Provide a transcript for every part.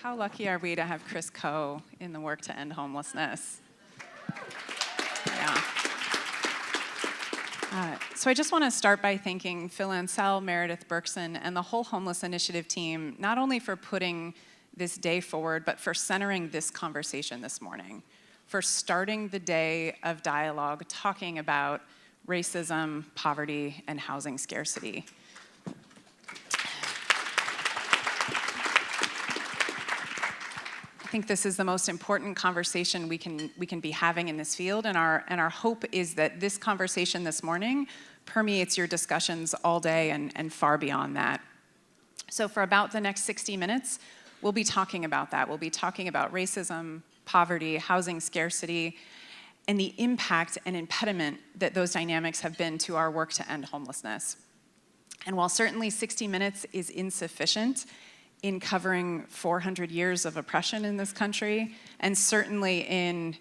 How lucky are we to have Chris Coe in the work to end homelessness? Yeah. So I just want to start by thanking Phil Ansell, Meredith Berkson, and the whole Homeless Initiative team, not only for putting this day forward, but for centering this conversation this morning, for starting the day of dialogue talking about racism, poverty, and housing scarcity. I think this is the most important conversation we can be having in this field, and our hope is that this conversation this morning permeates your discussions all day and far beyond that. So for about the next 60 minutes, we'll be talking about that. We'll be talking about racism, poverty, housing scarcity, and the impact and impediment that those dynamics have been to our work to end homelessness. And while certainly 60 minutes is insufficient in covering 400 years of oppression in this country, and certainly in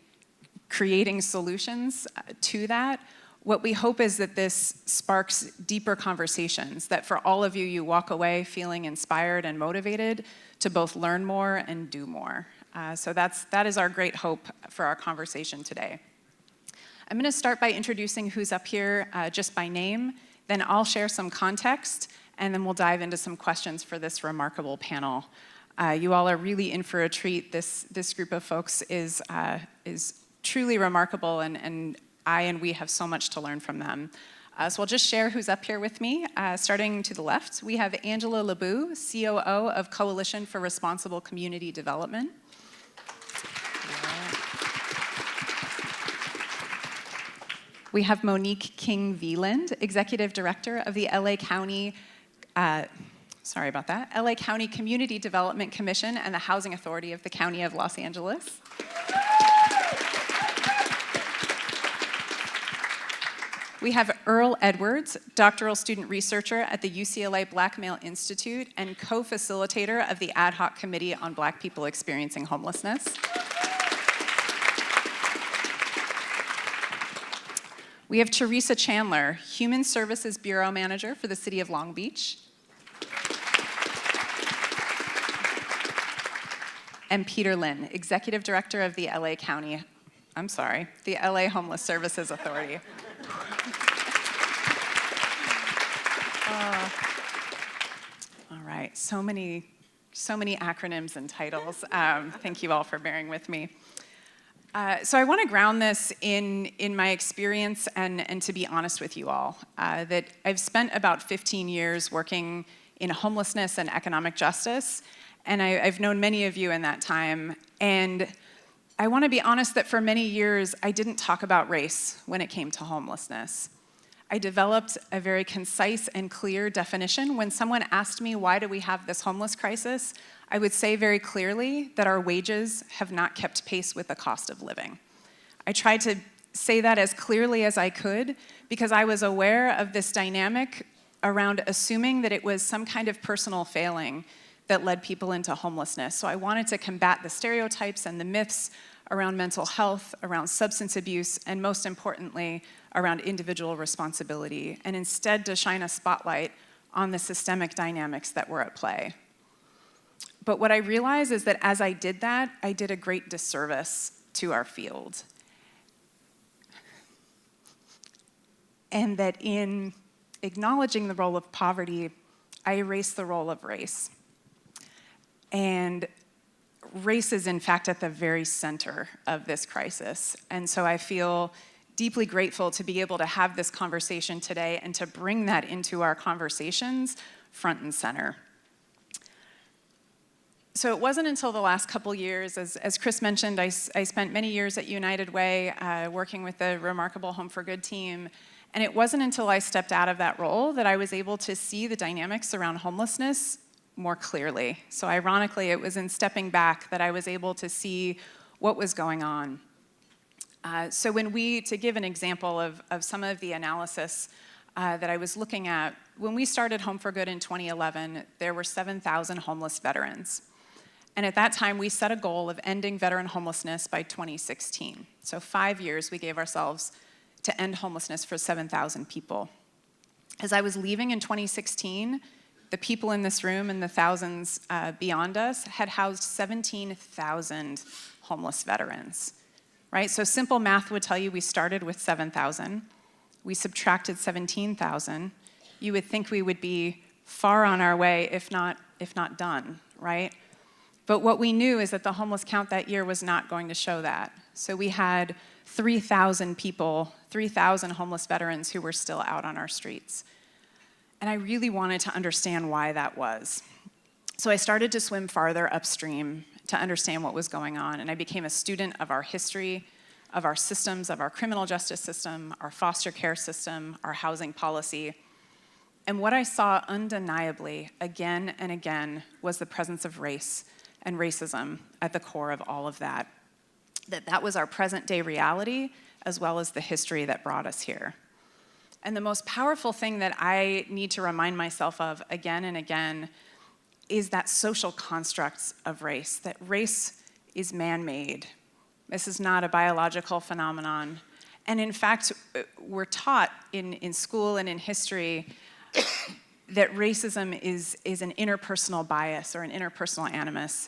creating solutions to that, what we hope is that this sparks deeper conversations, that for all of you, you walk away feeling inspired and motivated to both learn more and do more. So that is our great hope for our conversation today. I'm going to start by introducing who's up here just by name, then I'll share some context, and then we'll dive into some questions for this remarkable panel. You all are really in for a treat. This group of folks is truly remarkable, and we have so much to learn from them. So I'll just share who's up here with me. Starting to the left, we have Angela Lebu, COO of Coalition for Responsible Community Development. We have Monique King-Veland, Executive Director of the LA County LA County Community Development Commission and the Housing Authority of the County of Los Angeles. We have Earl Edwards, doctoral student researcher at the UCLA Black Male Institute and co-facilitator of the Ad Hoc Committee on Black People Experiencing Homelessness. We have Teresa Chandler, Human Services Bureau Manager for the City of Long Beach. And Peter Lynn, Executive Director of the LA Homeless Services Authority. All right, so many acronyms and titles. Thank you all for bearing with me. So I want to ground this in my experience and to be honest with you all, that I've spent about 15 years working in homelessness and economic justice, and I've known many of you in that time, and I want to be honest that for many years I didn't talk about race when it came to homelessness. I developed a very concise and clear definition. When someone asked me, why do we have this homeless crisis, I would say very clearly that our wages have not kept pace with the cost of living. I tried to say that as clearly as I could because I was aware of this dynamic around assuming that it was some kind of personal failing that led people into homelessness. So I wanted to combat the stereotypes and the myths around mental health, around substance abuse, and most importantly, around individual responsibility, and instead to shine a spotlight on the systemic dynamics that were at play. But what I realized is that as I did that, I did a great disservice to our field. And that in acknowledging the role of poverty, I erased the role of race. And race is, in fact, at the very center of this crisis. And so I feel deeply grateful to be able to have this conversation today and to bring that into our conversations front and center. So it wasn't until the last couple years, as Chris mentioned, I spent many years at United Way working with the remarkable Home for Good team, and it wasn't until I stepped out of that role that I was able to see the dynamics around homelessness more clearly. So ironically, it was in stepping back that I was able to see what was going on. So to give an example of some of the analysis that I was looking at, when we started Home for Good in 2011, there were 7,000 homeless veterans. And at that time, we set a goal of ending veteran homelessness by 2016. So 5 years we gave ourselves to end homelessness for 7,000 people. As I was leaving in 2016, the people in this room and the thousands beyond us had housed 17,000 homeless veterans, right? So simple math would tell you we started with 7,000. We subtracted 17,000. You would think we would be far on our way, if not done, right? But what we knew is that the homeless count that year was not going to show that. So we had 3,000 people, 3,000 homeless veterans who were still out on our streets. And I really wanted to understand why that was. So I started to swim farther upstream to understand what was going on, and I became a student of our history, of our systems, of our criminal justice system, our foster care system, our housing policy. And what I saw undeniably again and again was the presence of race and racism at the core of all of that. That was our present day reality, as well as the history that brought us here. And the most powerful thing that I need to remind myself of again and again is that social constructs of race, that race is man-made. This is not a biological phenomenon. And in fact, we're taught in school and in history that racism is an interpersonal bias or an interpersonal animus.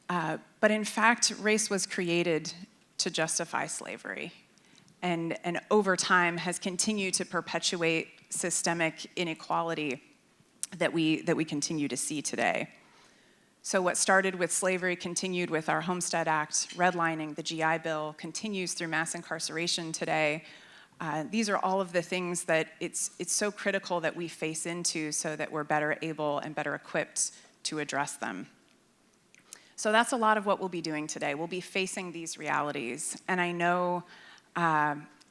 But in fact, race was created to justify slavery. And over time has continued to perpetuate systemic inequality that we continue to see today. So what started with slavery continued with our Homestead Act, redlining, the GI Bill, continues through mass incarceration today. These are all of the things that it's so critical that we face into so that we're better able and better equipped to address them. So that's a lot of what we'll be doing today. We'll be facing these realities, and I know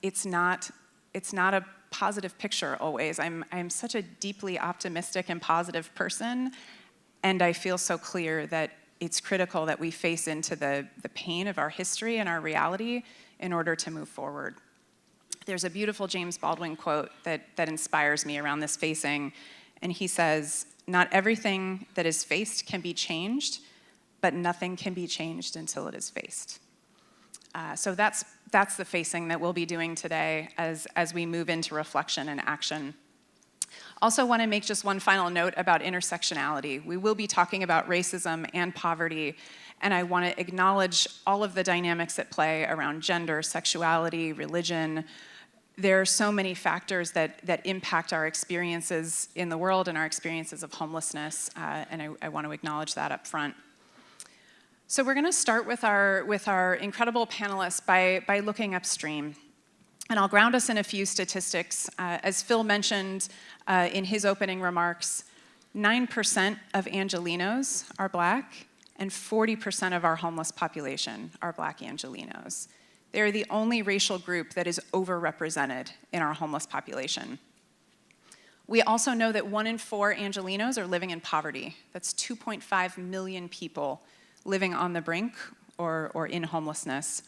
it's not a positive picture always. I'm such a deeply optimistic and positive person, and I feel so clear that it's critical that we face into the pain of our history and our reality in order to move forward. There's a beautiful James Baldwin quote that inspires me around this facing, and he says, "Not everything that is faced can be changed, but nothing can be changed until it is faced." So that's the facing that we'll be doing today as we move into reflection and action. Also want to make just one final note about intersectionality. We will be talking about racism and poverty, and I want to acknowledge all of the dynamics at play around gender, sexuality, religion. There are so many factors that impact our experiences in the world and our experiences of homelessness, and I want to acknowledge that up front. So we're going to start with our incredible panelists by looking upstream. And I'll ground us in a few statistics. As Phil mentioned in his opening remarks, 9% of Angelenos are Black, and 40% of our homeless population are Black Angelenos. They're the only racial group that is overrepresented in our homeless population. We also know that 1 in 4 Angelenos are living in poverty. That's 2.5 million people living on the brink or in homelessness.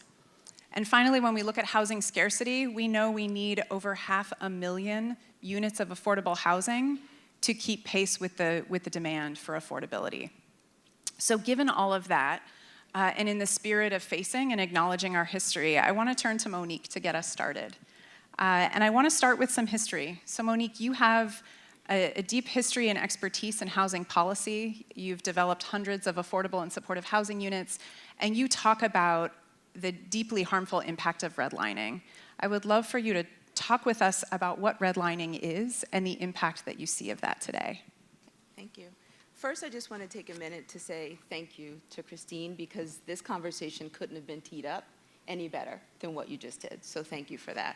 And finally, when we look at housing scarcity, we know we need over 500,000 units of affordable housing to keep pace with the demand for affordability. So given all of that, and in the spirit of facing and acknowledging our history, I want to turn to Monique to get us started. And I want to start with some history. So Monique, you have a deep history and expertise in housing policy. You've developed hundreds of affordable and supportive housing units, and you talk about the deeply harmful impact of redlining. I would love for you to talk with us about what redlining is and the impact that you see of that today. Thank you. First, I just want to take a minute to say thank you to Christine, because this conversation couldn't have been teed up any better than what you just did. So thank you for that.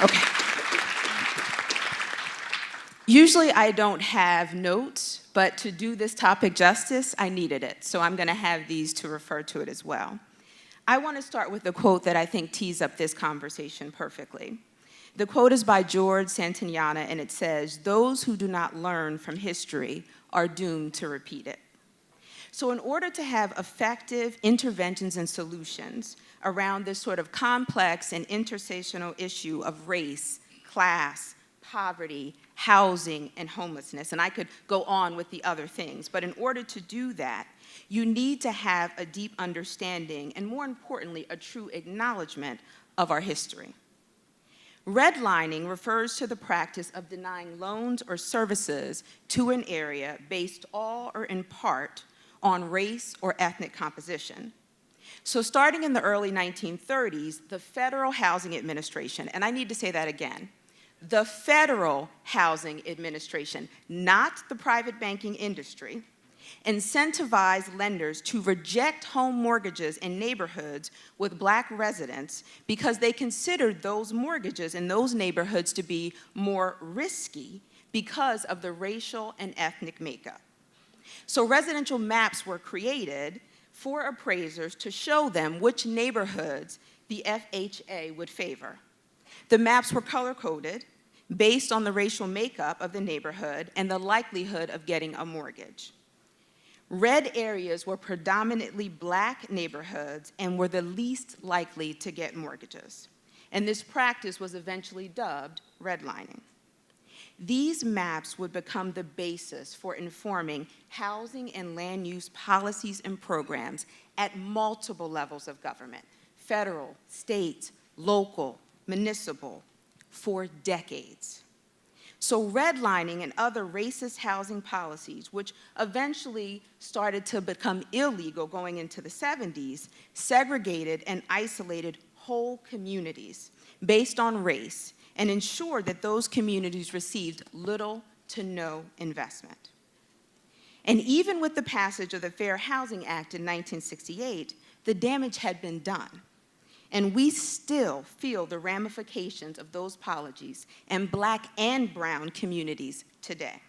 Okay. Usually I don't have notes, but to do this topic justice, I needed it. So I'm going to have these to refer to it as well. I want to start with a quote that I think tees up this conversation perfectly. The quote is by George Santayana, and it says, "Those who do not learn from history are doomed to repeat it." So in order to have effective interventions and solutions around this sort of complex and intersectional issue of race, class, poverty, housing, and homelessness, and I could go on with the other things, but in order to do that, you need to have a deep understanding and, more importantly, a true acknowledgement of our history. Redlining refers to the practice of denying loans or services to an area based all or in part on race or ethnic composition. So starting in the early 1930s, the Federal Housing Administration, and I need to say that again, the Federal Housing Administration, not the private banking industry, incentivized lenders to reject home mortgages in neighborhoods with Black residents because they considered those mortgages in those neighborhoods to be more risky because of the racial and ethnic makeup. So residential maps were created for appraisers to show them which neighborhoods the FHA would favor. The maps were color-coded based on the racial makeup of the neighborhood and the likelihood of getting a mortgage. Red areas were predominantly Black neighborhoods and were the least likely to get mortgages. And this practice was eventually dubbed redlining. These maps would become the basis for informing housing and land use policies and programs at multiple levels of government, federal, state, local, municipal, for decades. So redlining and other racist housing policies, which eventually started to become illegal going into the 70s, segregated and isolated whole communities based on race and ensured that those communities received little to no investment. And even with the passage of the Fair Housing Act in 1968, the damage had been done. And we still feel the ramifications of those policies in Black and brown communities today.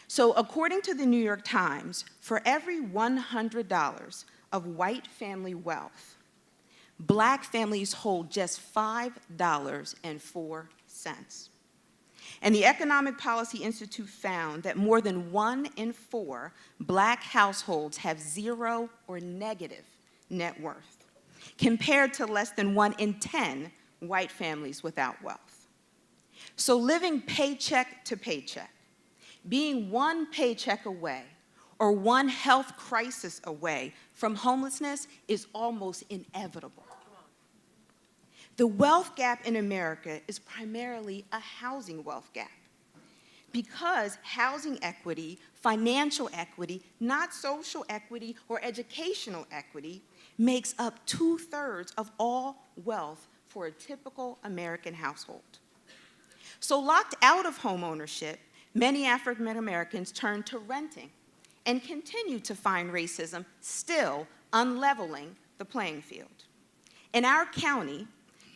So according to the New York Times, for every $100 of white family wealth, Black families hold just $5.04. And the Economic Policy Institute found that more than 1 in 4 Black households have 0 or negative net worth, compared to less than 1 in 10 white families without wealth. So living paycheck to paycheck, being one paycheck away or one health crisis away from homelessness is almost inevitable. The wealth gap in America is primarily a housing wealth gap because housing equity, financial equity, not social equity or educational equity, makes up 2/3 of all wealth for a typical American household. So locked out of home ownership, many African Americans turn to renting and continue to find racism still unleveling the playing field. In our county,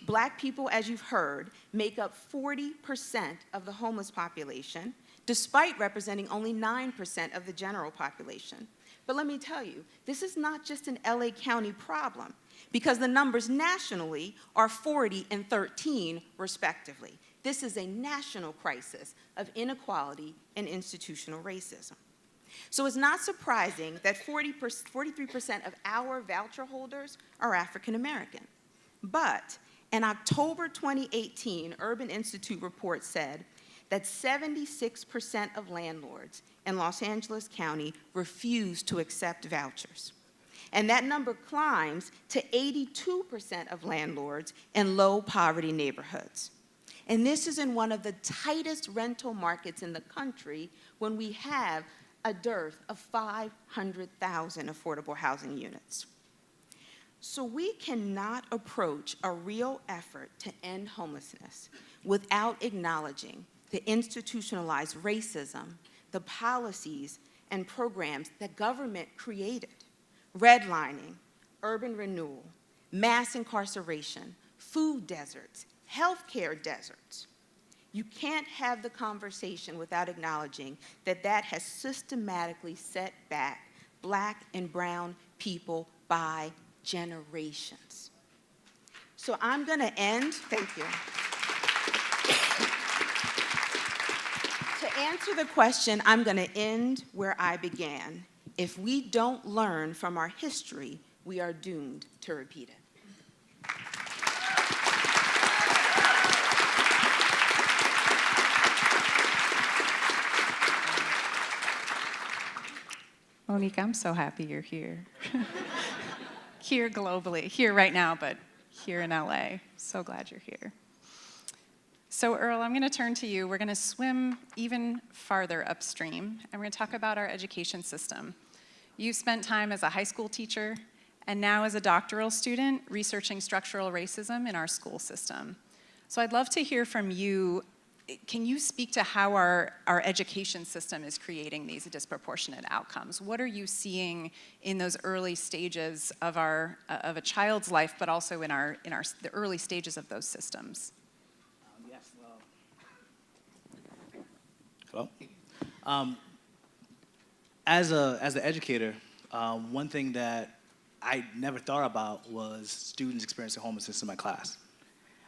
Black people, as you've heard, make up 40% of the homeless population, despite representing only 9% of the general population. But let me tell you, this is not just an LA County problem, because the numbers nationally are 40 and 13, respectively. This is a national crisis of inequality and institutional racism. So it's not surprising that 43% of our voucher holders are African American. But an October 2018 Urban Institute report said that 76% of landlords in Los Angeles County refuse to accept vouchers. And that number climbs to 82% of landlords in low poverty neighborhoods. And this is in one of the tightest rental markets in the country when we have a dearth of 500,000 affordable housing units. So we cannot approach a real effort to end homelessness without acknowledging the institutionalized racism, the policies and programs that government created: redlining, urban renewal, mass incarceration, food deserts, healthcare deserts. You can't have the conversation without acknowledging that that has systematically set back Black and brown people by generations. So I'm going to end, thank you. To answer the question, I'm going to end where I began. If we don't learn from our history, we are doomed to repeat it. Monique, I'm so happy you're here. Here globally, here right now, but here in LA. So glad you're here. So Earl, I'm going to turn to you. We're going to swim even farther upstream, and we're going to talk about our education system. You spent time as a high school teacher, and now as a doctoral student researching structural racism in our school system. So I'd love to hear from you. Can you speak to how our education system is creating these disproportionate outcomes? What are you seeing in those early stages of a child's life, but also in the early stages of those systems? Yes. Hello. As an educator, one thing that I never thought about was students experiencing homelessness in my class.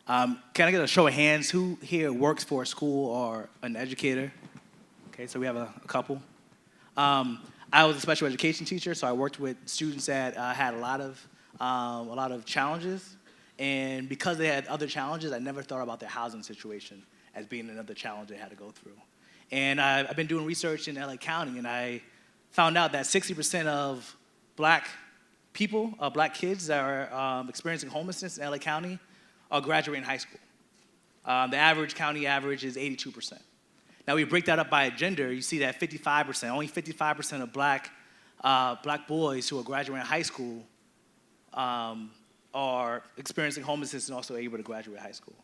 Can I get a show of hands? Who here works for a school or an educator? Okay, so we have a couple. I was a special education teacher, so I worked with students that had a lot of challenges, and because they had other challenges, I never thought about their housing situation as being another challenge they had to go through. And I've been doing research in LA County, and I found out that 60% of black people, black kids that are experiencing homelessness in LA County are graduating high school. The county average is 82%. Now we break that up by gender, you see that 55%, only 55% of black boys who are graduating high school are experiencing homelessness and also able to graduate high school.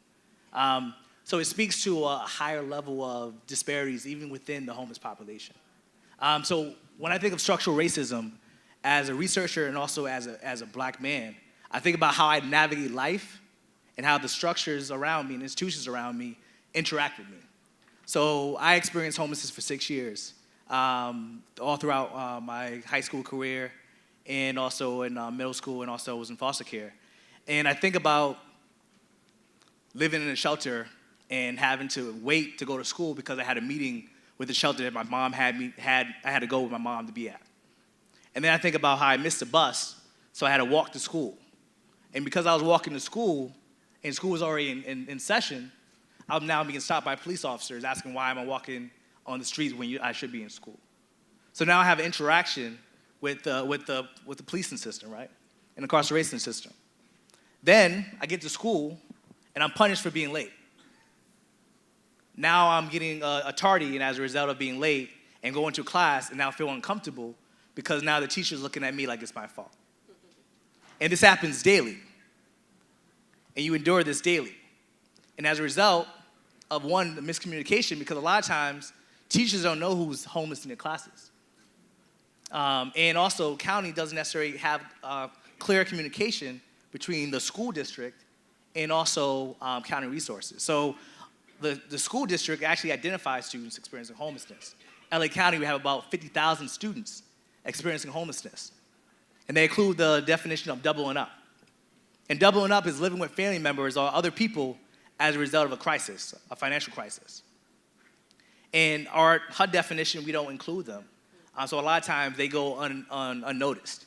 So it speaks to a higher level of disparities even within the homeless population. So when I think of structural racism, as a researcher and also as a black man, I think about how I navigate life and how the structures around me and institutions around me interact with me. So I experienced homelessness for 6 years, all throughout my high school career and also in middle school, and also was in foster care. And I think about living in a shelter and having to wait to go to school because I had a meeting with the shelter that my mom I had to go with my mom to be at. And then I think about how I missed the bus, so I had to walk to school. And because I was walking to school, and school was already in session, I'm now being stopped by police officers asking why am I walking on the streets when I should be in school. So now I have an interaction with the policing system, right, and incarceration system. Then I get to school, and I'm punished for being late. Now I'm getting a tardy, and as a result of being late and going to class, and now feel uncomfortable because now the teacher's looking at me like it's my fault. And this happens daily. And you endure this daily. And as a result of, one, the miscommunication, because a lot of times teachers don't know who's homeless in their classes. And also, county doesn't necessarily have clear communication between the school district and also county resources. So the school district actually identifies students experiencing homelessness. LA County, we have about 50,000 students experiencing homelessness. And they include the definition of doubling up. And doubling up is living with family members or other people as a result of a crisis, a financial crisis. And our HUD definition, we don't include them. So a lot of times they go unnoticed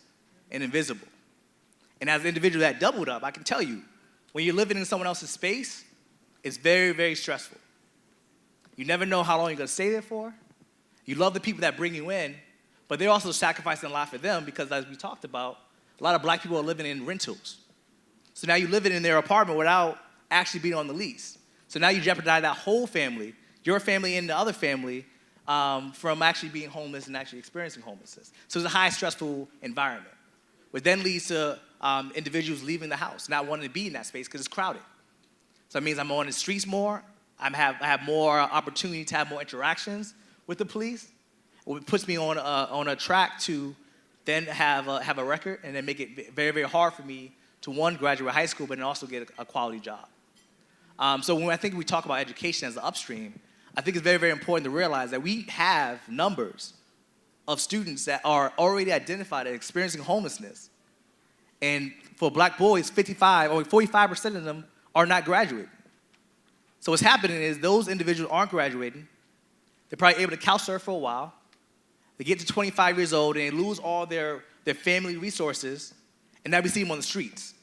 and invisible. And as an individual that doubled up, I can tell you, when you're living in someone else's space, it's very, very stressful. You never know how long you're gonna stay there for. You love the people that bring you in, but they're also sacrificing a lot for them because, as we talked about, a lot of black people are living in rentals. So now you're living in their apartment without actually being on the lease. So now you jeopardize that whole family, your family and the other family, from actually being homeless and actually experiencing homelessness. So it's a high stressful environment, which then leads to individuals leaving the house, not wanting to be in that space because it's crowded. So that means I'm on the streets more, I have more opportunity to have more interactions with the police, which puts me on a track to then have a record and then make it very, very hard for me to, one, graduate high school, but then also get a quality job. So when we talk about education as the upstream, I think it's very, very important to realize that we have numbers of students that are already identified as experiencing homelessness. And for black boys, 45% of them are not graduating. So what's happening is those individuals aren't graduating. They're probably able to couch surf for a while. They get to 25 years old and they lose all their family resources, and now we see them on the streets.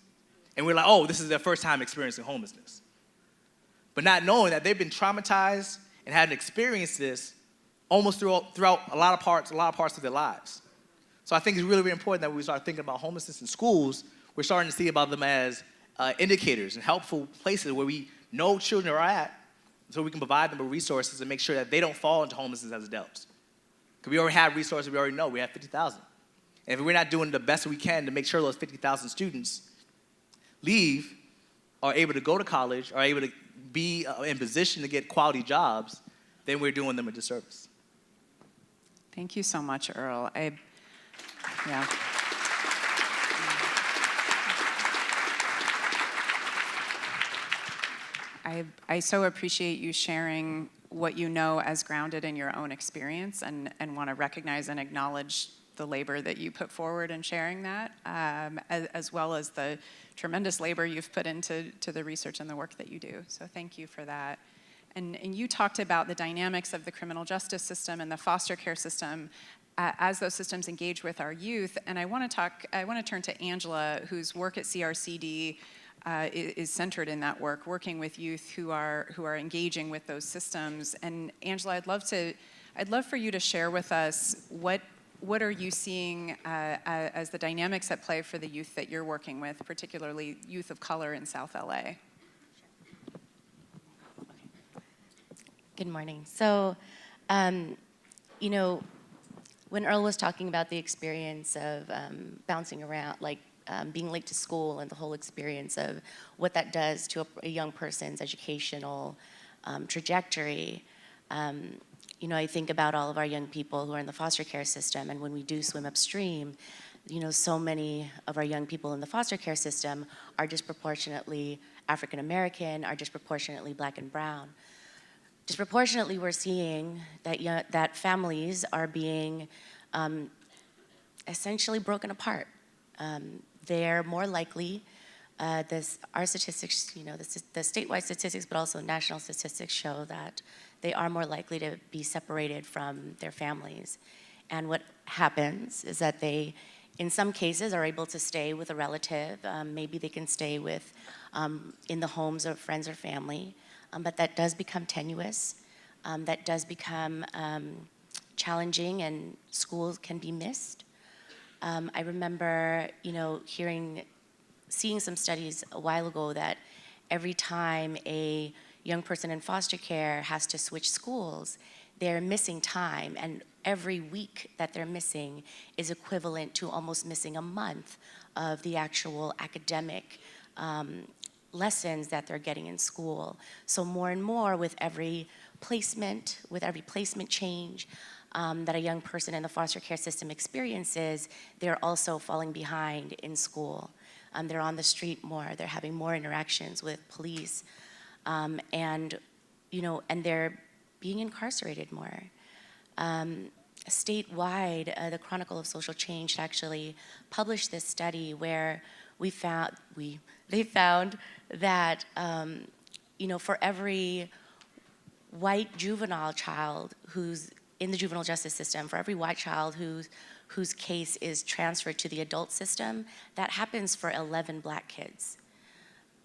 And we're like, oh, this is their first time experiencing homelessness. But not knowing that they've been traumatized and had experienced this almost throughout a lot of parts of their lives. So I think it's really, really important that when we start thinking about homelessness in schools, we're starting to see about them as indicators and helpful places where we know children are at so we can provide them with resources and make sure that they don't fall into homelessness as adults. Because we already have resources, we already know, we have 50,000. And if we're not doing the best we can to make sure those 50,000 students leave, are able to go to college, are able to be in position to get quality jobs, then we're doing them a disservice. Thank you so much, Earl. Yeah. I so appreciate you sharing what you know as grounded in your own experience, and want to recognize and acknowledge the labor that you put forward in sharing that, as well as the tremendous labor you've put into the research and the work that you do. So thank you for that. And you talked about the dynamics of the criminal justice system and the foster care system as those systems engage with our youth. And I want to turn to Angela, whose work at CRCD is centered in that work, working with youth who are engaging with those systems. And Angela, I'd love for you to share with us what are you seeing as the dynamics at play for the youth that you're working with, particularly youth of color in South LA? Good morning. So, you know, when Earl was talking about the experience of bouncing around, like being late to school and the whole experience of what that does to a young person's educational trajectory, you know, I think about all of our young people who are in the foster care system, and when we do swim upstream, you know, so many of our young people in the foster care system are disproportionately African American, are disproportionately Black and brown. Disproportionately, we're seeing that that families are being essentially broken apart. They're more likely, our statistics, you know, the statewide statistics, but also national statistics show that they are more likely to be separated from their families. And what happens is that they, in some cases, are able to stay with a relative. Maybe they can stay with, in the homes of friends or family, but that does become tenuous. That does become challenging, and schools can be missed. I remember, you know, seeing some studies a while ago that every time a young person in foster care has to switch schools, they're missing time, and every week that they're missing is equivalent to almost missing a month of the actual academic lessons that they're getting in school. So more and more with every placement change that a young person in the foster care system experiences, they're also falling behind in school. They're on the street more, they're having more interactions with police, and they're being incarcerated more. Statewide, the Chronicle of Social Change actually published this study where they found that for every white juvenile child who's in the juvenile justice system, for every white child whose case is transferred to the adult system, that happens for 11 Black kids.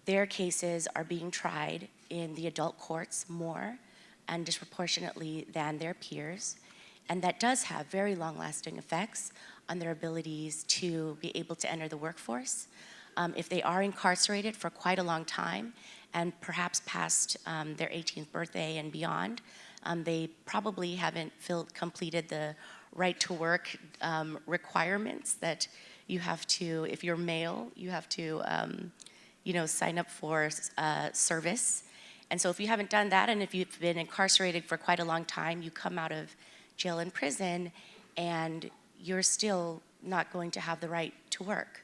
Their cases are being tried in the adult courts more and disproportionately than their peers, and that does have very long-lasting effects on their abilities to be able to enter the workforce. If they are incarcerated for quite a long time and perhaps past their 18th birthday and beyond, they probably haven't completed the right to work requirements that you have to, if you're male, you have to sign up for service. And so if you haven't done that, and if you've been incarcerated for quite a long time, you come out of jail and prison, and you're still not going to have the right to work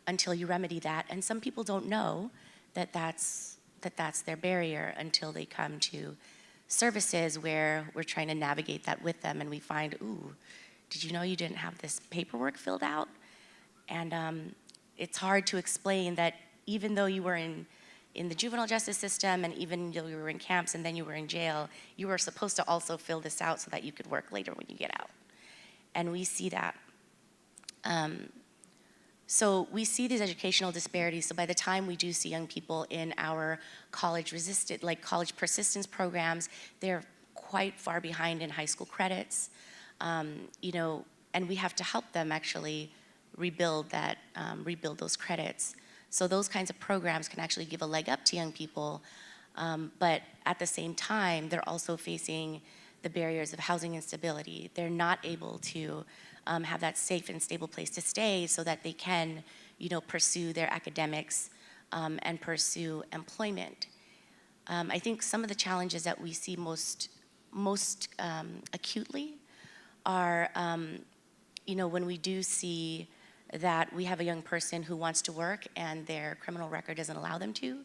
until you remedy that. And some people don't know that that's their barrier until they come to services where we're trying to navigate that with them, and we find, ooh, did you know you didn't have this paperwork filled out? And it's hard to explain that even though you were in the juvenile justice system, and even though you were in camps and then you were in jail, you were supposed to also fill this out so that you could work later when you get out. And we see that. So we see these educational disparities. So by the time we do see young people in our college persistence programs, they're quite far behind in high school credits. And we have to help them actually rebuild those credits. So those kinds of programs can actually give a leg up to young people But at the same time, they're also facing the barriers of housing instability. They're not able to have that safe and stable place to stay so that they can, pursue their academics and pursue employment. I think some of the challenges that we see most acutely are, when we do see that we have a young person who wants to work and their criminal record doesn't allow them to.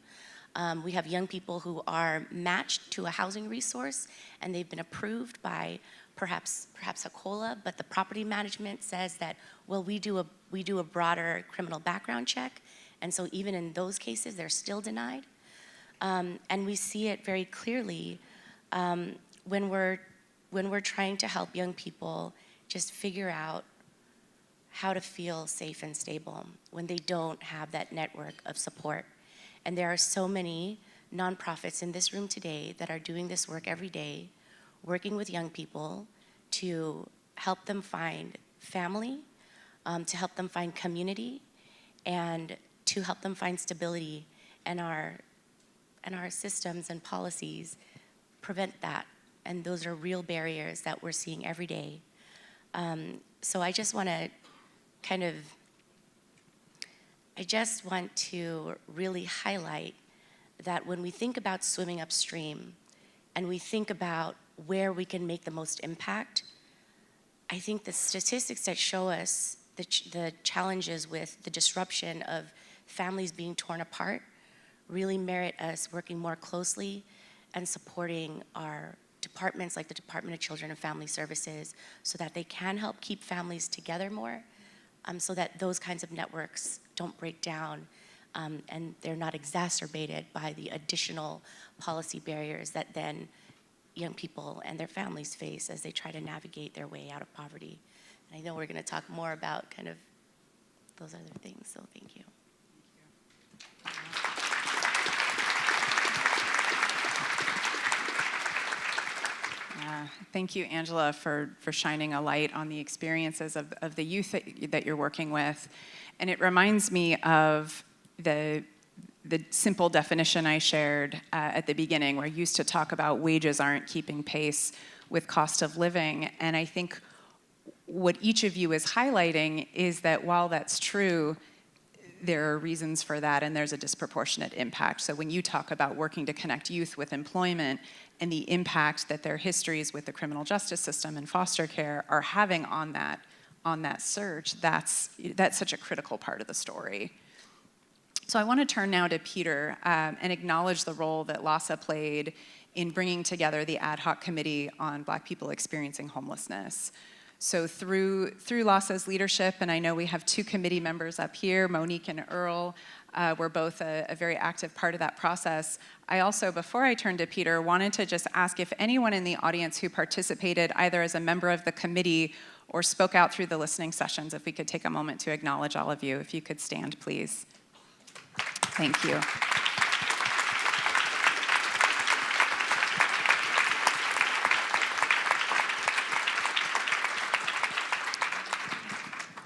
We have young people who are matched to a housing resource and they've been approved by perhaps a COLA, but the property management says that, well, we do a broader criminal background check, and so even in those cases, they're still denied. And we see it very clearly when we're trying to help young people just figure out how to feel safe and stable when they don't have that network of support. And there are so many nonprofits in this room today that are doing this work every day, working with young people to help them find family, to help them find community, and to help them find stability. And our systems and policies prevent that. And those are real barriers that we're seeing every day. So I just want to really highlight that when we think about swimming upstream and we think about where we can make the most impact, I think the statistics that show us the challenges with the disruption of families being torn apart really merit us working more closely and supporting our departments like the Department of Children and Family Services so that they can help keep families together more, so that those kinds of networks don't break down and they're not exacerbated by the additional policy barriers that then young people and their families face as they try to navigate their way out of poverty. And I know we're going to talk more about kind of those other things, so thank you. Thank you, Angela, for shining a light on the experiences of the youth that you're working with. And it reminds me of the simple definition I shared at the beginning, where I used to talk about wages aren't keeping pace with cost of living. And I think what each of you is highlighting is that while that's true, there are reasons for that, and there's a disproportionate impact. So when you talk about working to connect youth with employment and the impact that their histories with the criminal justice system and foster care are having on that search, that's such a critical part of the story. So I want to turn now to Peter and acknowledge the role that LASA played in bringing together the ad hoc committee on Black people experiencing homelessness. So through LASA's leadership, and I know we have two committee members up here, Monique and Earl, were both a very active part of that process. I also, before I turn to Peter, wanted to just ask if anyone in the audience who participated either as a member of the committee or spoke out through the listening sessions, if we could take a moment to acknowledge all of you. If you could stand, please. Thank you.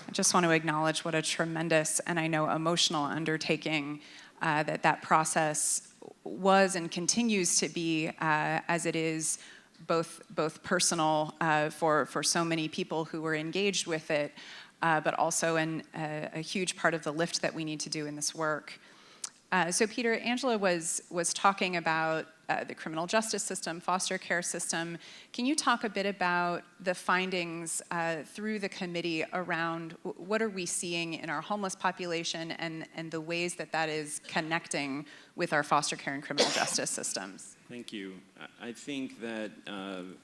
I just want to acknowledge what a tremendous and I know emotional undertaking that process was and continues to be, as it is both personal for so many people who were engaged with it, but also a huge part of the lift that we need to do in this work. So Peter, Angela was talking about the criminal justice system, foster care system. Can you talk a bit about the findings through the committee around what are we seeing in our homeless population and the ways that is connecting with our foster care and criminal justice systems? Thank you. I think that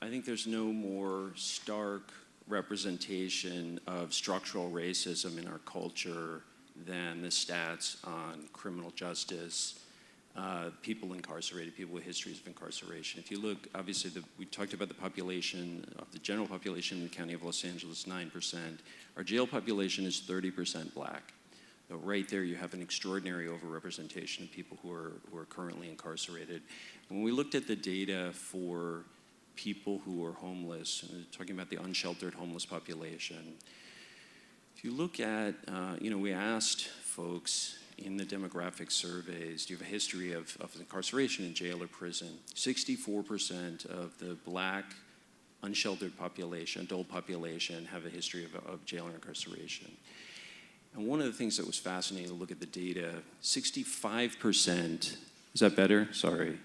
there's no more stark representation of structural racism in our culture than the stats on criminal justice, people incarcerated, people with histories of incarceration. If you look, obviously, we talked about the population, the general population in the county of Los Angeles, 9%. Our jail population is 30% Black. So right there, you have an extraordinary overrepresentation of people who are currently incarcerated. When we looked at the data for people who are homeless, talking about the unsheltered homeless population, if you look at, we asked folks, in the demographic surveys, do you have a history of incarceration in jail or prison? 64% of the Black unsheltered population, adult population, have a history of jail or incarceration. And one of the things that was fascinating to look at the data, 65%, is that better? Sorry.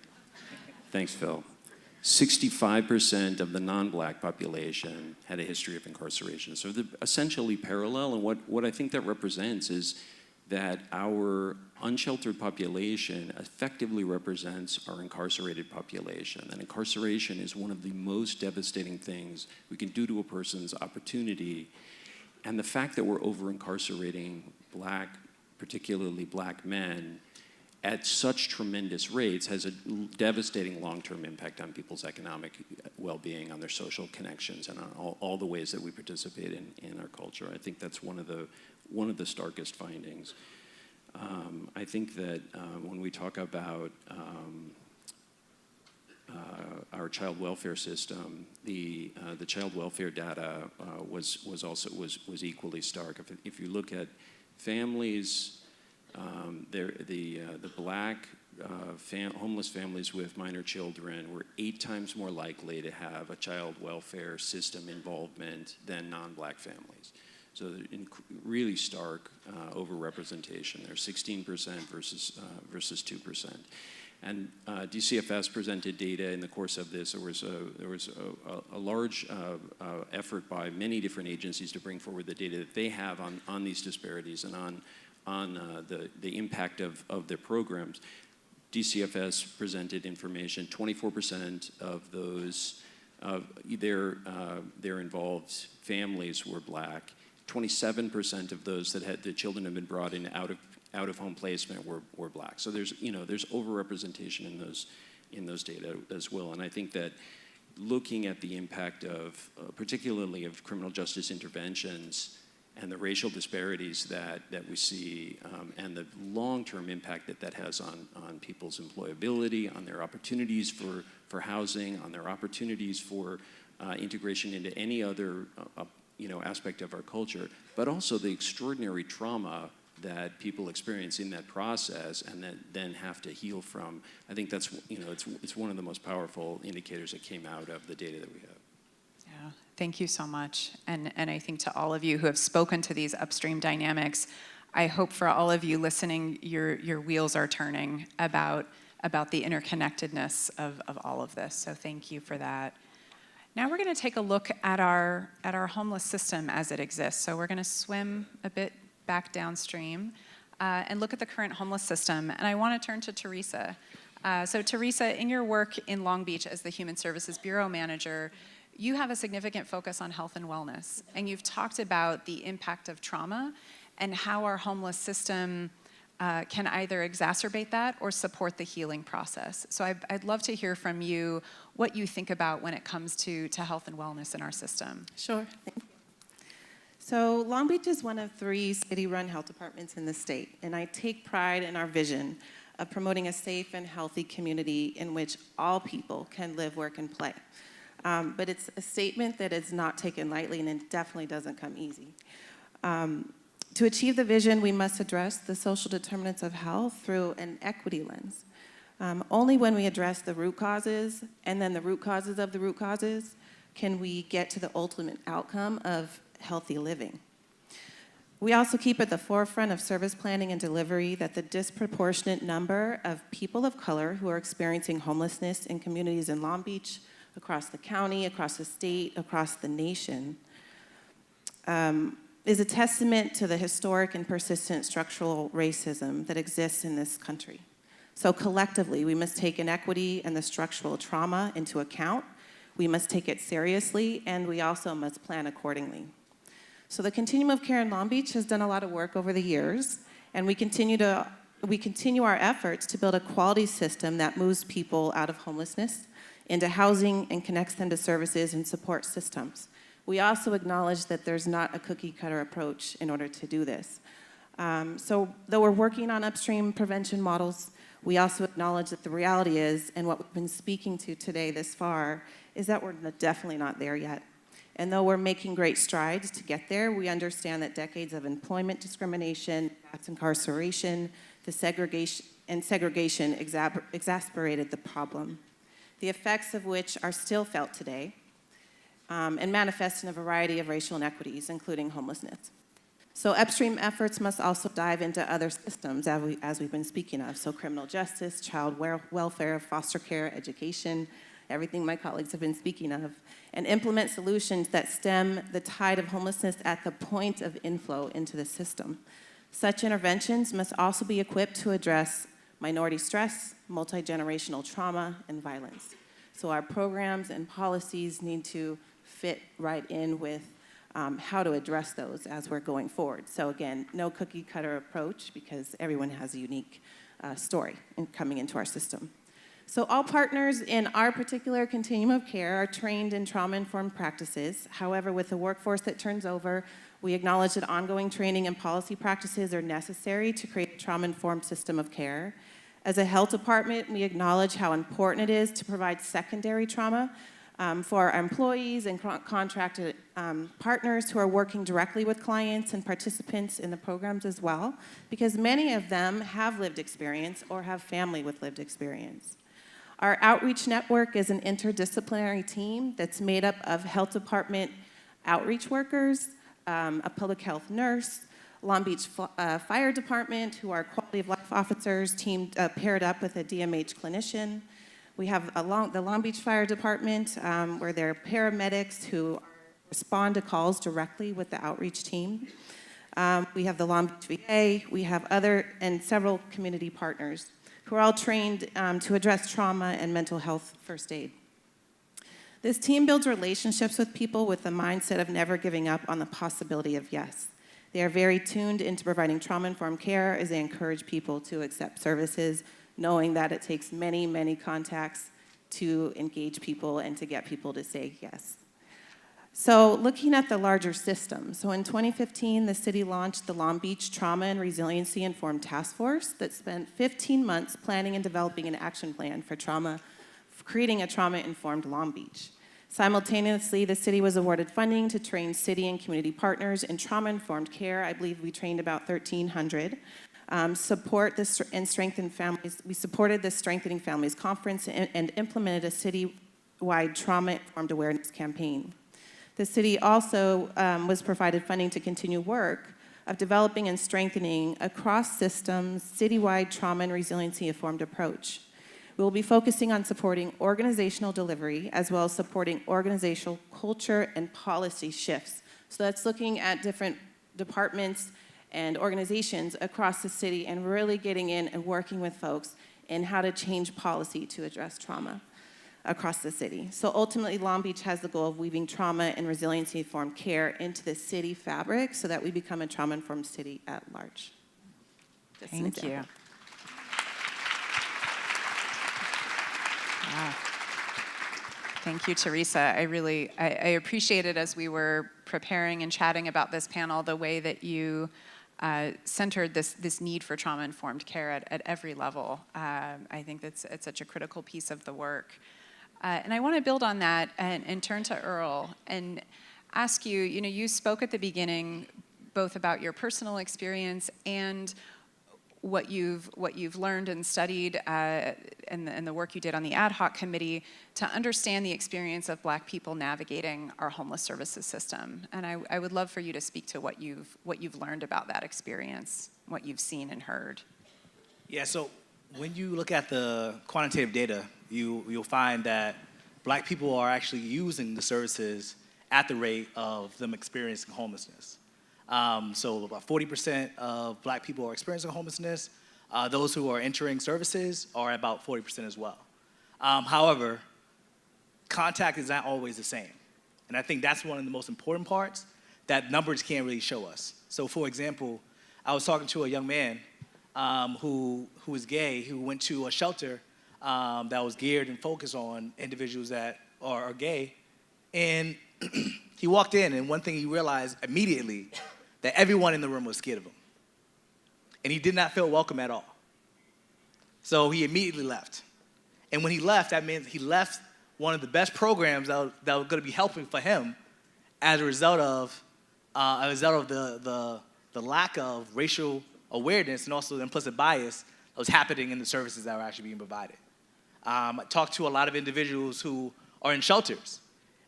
Thanks, Phil. 65% of the non-Black population had a history of incarceration. So they're essentially parallel, and what I think that represents is that our unsheltered population effectively represents our incarcerated population. And incarceration is one of the most devastating things we can do to a person's opportunity. And the fact that we're over-incarcerating Black, particularly Black men, at such tremendous rates has a devastating long-term impact on people's economic well-being, on their social connections, and on all the ways that we participate in our culture. I think that's one of the starkest findings. I think that when we talk about our child welfare system, the child welfare data was equally stark. If you look at families. The Black homeless families with minor children were 8 times more likely to have a child welfare system involvement than non-Black families. So really stark overrepresentation there, 16% versus 2%. And DCFS presented data in the course of this. There was a large effort by many different agencies to bring forward the data that they have on these disparities and on the impact of their programs. DCFS presented information, 24% of those, their involved families were Black. 27% of those that had the children had been brought in out of home placement were Black. So there's overrepresentation in those data as well. And I think that looking at the impact of, particularly of criminal justice interventions, and the racial disparities that we see, and the long-term impact that has on people's employability, on their opportunities for housing, on their opportunities for integration into any other aspect of our culture, but also the extraordinary trauma that people experience in that process and that then have to heal from. I think that's it's one of the most powerful indicators that came out of the data that we have. Yeah, thank you so much. And I think to all of you who have spoken to these upstream dynamics, I hope for all of you listening, your wheels are turning about the interconnectedness of all of this. So thank you for that. Now we're going to take a look at our homeless system as it exists. So we're going to swim a bit back downstream and look at the current homeless system. And I want to turn to Teresa. So Teresa, in your work in Long Beach as the Human Services Bureau Manager, you have a significant focus on health and wellness, and you've talked about the impact of trauma and how our homeless system can either exacerbate that or support the healing process. So I'd love to hear from you what you think about when it comes to health and wellness in our system. Sure. Thank you. So Long Beach is one of 3 city-run health departments in the state, and I take pride in our vision of promoting a safe and healthy community in which all people can live, work, and play. But it's a statement that is not taken lightly, and it definitely doesn't come easy. To achieve the vision, we must address the social determinants of health through an equity lens. Only when we address the root causes, and then the root causes of the root causes, can we get to the ultimate outcome of healthy living. We also keep at the forefront of service planning and delivery that the disproportionate number of people of color who are experiencing homelessness in communities in Long Beach, across the county, across the state, across the nation, is a testament to the historic and persistent structural racism that exists in this country. So collectively, we must take inequity and the structural trauma into account. We must take it seriously, and we also must plan accordingly. So the Continuum of Care in Long Beach has done a lot of work over the years, and we continue our efforts to build a quality system that moves people out of homelessness into housing and connects them to services and support systems. We also acknowledge that there's not a cookie-cutter approach in order to do this. So though we're working on upstream prevention models, we also acknowledge that the reality is, and what we've been speaking to today this far, is that we're definitely not there yet. And though we're making great strides to get there, we understand that decades of employment discrimination, mass incarceration, the segregation exacerbated the problem, the effects of which are still felt today and manifest in a variety of racial inequities, including homelessness. So upstream efforts must also dive into other systems, as we've been speaking of, so criminal justice, child welfare, foster care, education, everything my colleagues have been speaking of, and implement solutions that stem the tide of homelessness at the point of inflow into the system. Such interventions must also be equipped to address minority stress, multi-generational trauma, and violence. So our programs and policies need to fit right in with how to address those as we're going forward. So again, no cookie cutter approach because everyone has a unique story in coming into our system. So all partners in our particular continuum of care are trained in trauma-informed practices. However, with the workforce that turns over, we acknowledge that ongoing training and policy practices are necessary to create a trauma-informed system of care. As a health department, we acknowledge how important it is to provide secondary trauma for our employees and contracted partners who are working directly with clients and participants in the programs as well, because many of them have lived experience or have family with lived experience. Our outreach network is an interdisciplinary team that's made up of health department outreach workers, a public health nurse, Long Beach Fire Department, who are quality of life officers, paired up with a DMH clinician. We have the Long Beach Fire Department, where they're paramedics who respond to calls directly with the outreach team. We have the Long Beach VA, we have several community partners who are all trained to address trauma and mental health first aid. This team builds relationships with people with the mindset of never giving up on the possibility of yes. They are very tuned into providing trauma-informed care as they encourage people to accept services, knowing that it takes many, many contacts to engage people and to get people to say yes. So looking at the larger system, so in 2015, the city launched the Long Beach Trauma and Resiliency Informed Task Force that spent 15 months planning and developing an action plan for creating a trauma-informed Long Beach. Simultaneously, the city was awarded funding to train city and community partners in trauma-informed care. I believe we trained about 1,300. Support this and strengthen families. We supported the Strengthening Families Conference and implemented a city-wide trauma-informed awareness campaign. The city also was provided funding to continue work of developing and strengthening across systems citywide trauma and resiliency-informed approach. We will be focusing on supporting organizational delivery as well as supporting organizational culture and policy shifts. So that's looking at different departments and organizations across the city and really getting in and working with folks in how to change policy to address trauma across the city. So ultimately, Long Beach has the goal of weaving trauma and resiliency-informed care into the city fabric so that we become a trauma-informed city at large. Just an Thank you. example. Wow. Thank you, Teresa. I appreciated as we were preparing and chatting about this panel, the way that you centered this need for trauma-informed care at every level. I think it's such a critical piece of the work. And I want to build on that and turn to Earl and ask you, you spoke at the beginning both about your personal experience and what you've learned and studied and the work you did on the ad hoc committee to understand the experience of Black people navigating our homeless services system. And I would love for you to speak to what you've learned about that experience, what you've seen and heard. Yeah, so when you look at the quantitative data, you'll find that Black people are actually using the services at the rate of them experiencing homelessness. So about 40% of Black people are experiencing homelessness. Those who are entering services are about 40% as well. However, contact is not always the same. And I think that's one of the most important parts that numbers can't really show us. So for example, I was talking to a young man who is gay, who went to a shelter that was geared and focused on individuals that are gay. And he walked in, and one thing he realized immediately, that everyone in the room was scared of him. And he did not feel welcome at all. So he immediately left. And when he left, that means he left one of the best programs that were going to be helping for him as a result of the lack of racial awareness and also the implicit bias that was happening in the services that were actually being provided. I talked to a lot of individuals who are in shelters,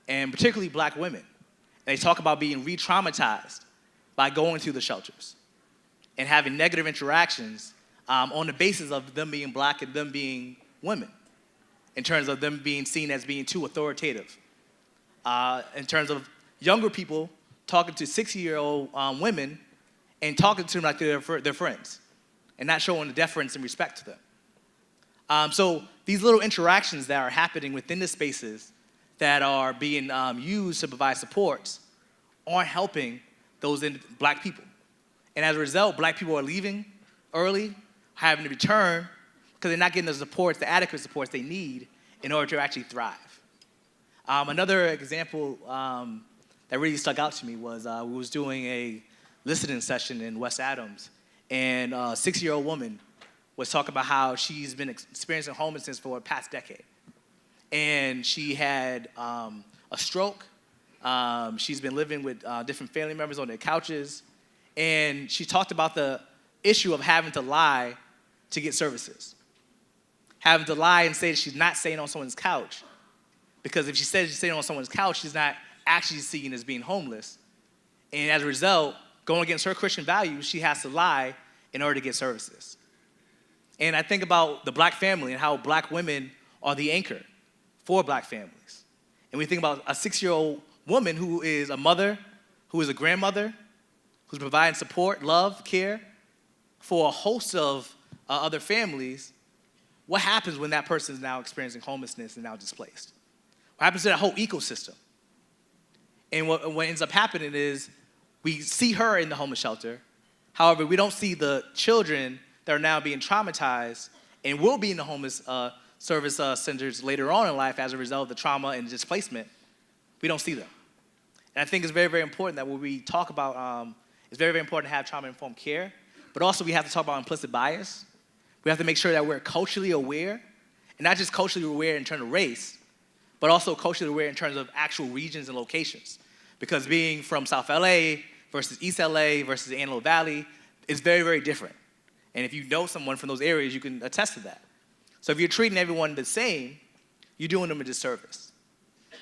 and particularly black women. And they talk about being re-traumatized by going through the shelters and having negative interactions on the basis of them being black and them being women, in terms of them being seen as being too authoritative. In terms of younger people talking to 60-year-old women and talking to them like they're their friends and not showing the deference and respect to them. So these little interactions that are happening within the spaces that are being used to provide supports aren't helping those black people. And as a result, black people are leaving early, having to return because they're not getting the supports, the adequate supports they need in order to actually thrive. Another example that really stuck out to me was we was doing a listening session in West Adams, and a 6-year-old woman was talking about how she's been experiencing homelessness for the past decade. And she had a stroke. She's been living with different family members on their couches. And she talked about the issue of having to lie to get services. Having to lie and say she's not staying on someone's couch. Because if she says she's staying on someone's couch, she's not actually seen as being homeless. And as a result, going against her Christian values, she has to lie in order to get services. And I think about the black family and how black women are the anchor for black families. And we think about a 6-year-old woman who is a mother, who is a grandmother, who's providing support, love, care for a host of other families. What happens when that person is now experiencing homelessness and now displaced? What happens to that whole ecosystem? And what ends up happening is we see her in the homeless shelter. However, we don't see the children that are now being traumatized and will be in the homeless service centers later on in life as a result of the trauma and displacement. We don't see them. And I think it's very, very important that when we talk about, it's very, very important to have trauma-informed care, but also we have to talk about implicit bias. We have to make sure that we're culturally aware, and not just culturally aware in terms of race, but also culturally aware in terms of actual regions and locations. Because being from South LA versus East LA versus Antelope Valley is very, very different. And if you know someone from those areas, you can attest to that. So if you're treating everyone the same, you're doing them a disservice.